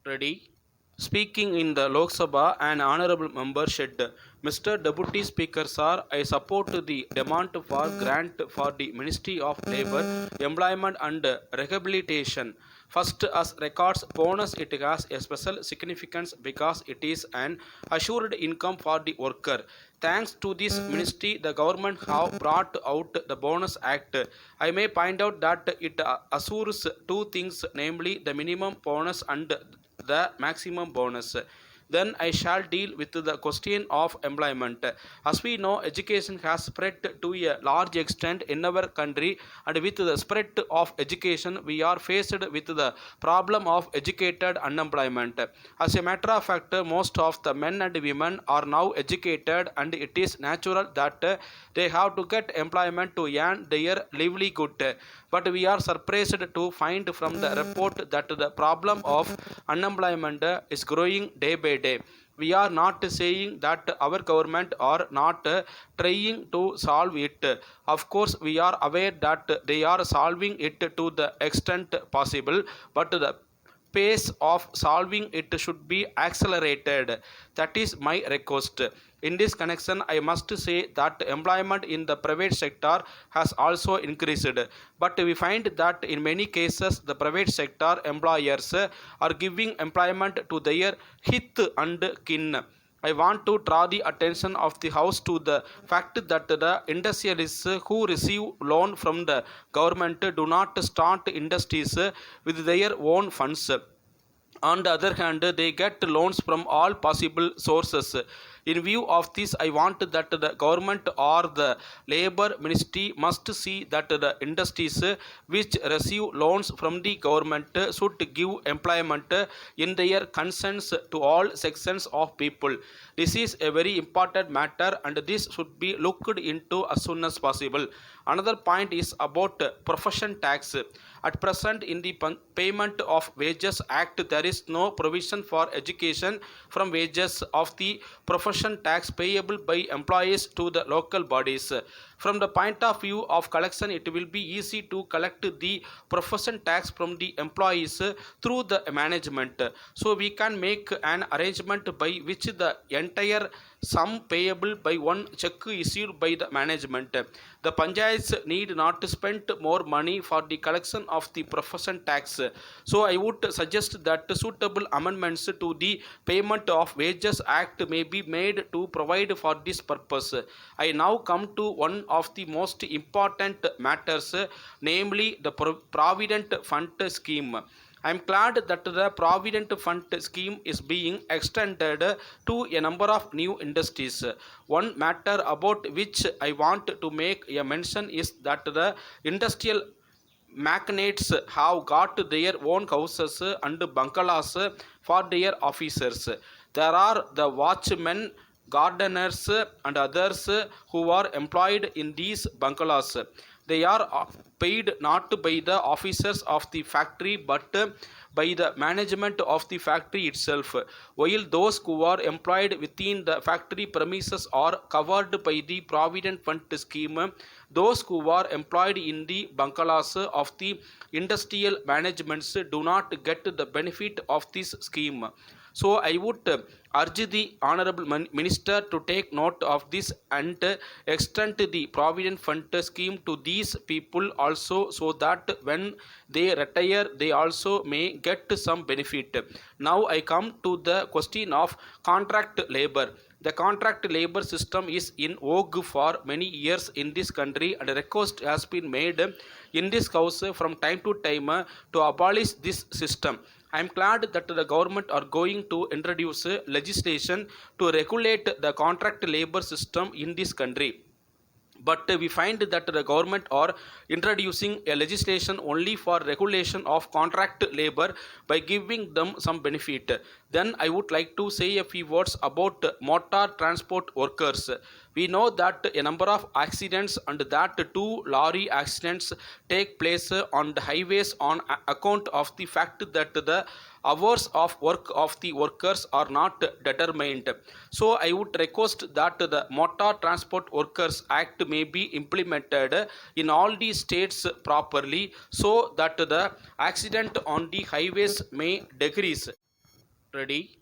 Ready? Speaking in the Lok Sabha, an honorable member said, Mr. Deputy Speaker, sir, I support the demand for grant for the Ministry of Labour, Employment and Rehabilitation. First, as records bonus, it has a special significance because it is an assured income for the worker. Thanks to this ministry, the government have brought out the Bonus Act. I may point out that it assures two things, namely the minimum bonus and the maximum bonus. Then I shall deal with the question of employment. As we know, education has spread to a large extent in our country, and with the spread of education, we are faced with the problem of educated unemployment. As a matter of fact, most of the men and women are now educated, and it is natural that they have to get employment to earn their livelihood. But we are surprised to find from the report that the problem of unemployment is growing day by day. We are not saying that our government are not trying to solve it. Of course, we are aware that they are solving it to the extent possible, but the pace of solving it should be accelerated. That is my request. In this connection, I must say that employment in the private sector has also increased, but we find that in many cases the private sector employers are giving employment to their kith and kin. I want to draw the attention of the House to the fact that the industrialists who receive loan from the government do not start industries with their own funds. On the other hand, they get loans from all possible sources. In view of this, I want that the government or the labor ministry must see that the industries which receive loans from the government should give employment in their concerns to all sections of people. This is a very important matter, and this should be looked into as soon as possible. Another point is about profession tax. At present, in the Payment of Wages Act, there is no provision for education from wages of the profession tax payable by employees to the local bodies. From the point of view of collection, it will be easy to collect the profession tax from the employees through the management. So we can make an arrangement by which the entire sum payable by one check issued by the management. The panchayats need not to spend more money for the collection of the profession tax. So I would suggest that suitable amendments to the Payment of Wages Act may be made to provide for this purpose. I now come to one of the most important matters, namely the Provident Fund scheme. I am glad that the Provident Fund scheme is being extended to a number of new industries. One matter about which I want to make a mention is that the industrial magnates have got their own houses and bungalows for their officers. There are the watchmen, gardeners, and others who are employed in these bungalows. They are paid not by the officers of the factory but by the management of the factory itself, while those who are employed within the factory premises are covered by the Provident Fund scheme. Those who are employed in the bungalows of the industrial managements do not get the benefit of this scheme. So I would urge the Honorable Minister to take note of this and extend the Provident Fund scheme to these people also, so that when they retire, they also may get some benefit. Now I come to the question of contract labor. The contract labor system is in vogue for many years in this country, and a request has been made in this house from time to time to abolish this system. I am glad that the government are going to introduce legislation to regulate the contract labor system in this country. But we find that the government are introducing a legislation only for regulation of contract labor by giving them some benefit. Then I would like to say a few words about motor transport workers. We know that a number of accidents and that two lorry accidents take place on the highways on account of the fact that the hours of work of the workers are not determined. So I would request that the Motor Transport Workers Act may be implemented in all the states properly, so that the accident on the highways may decrease. Ready?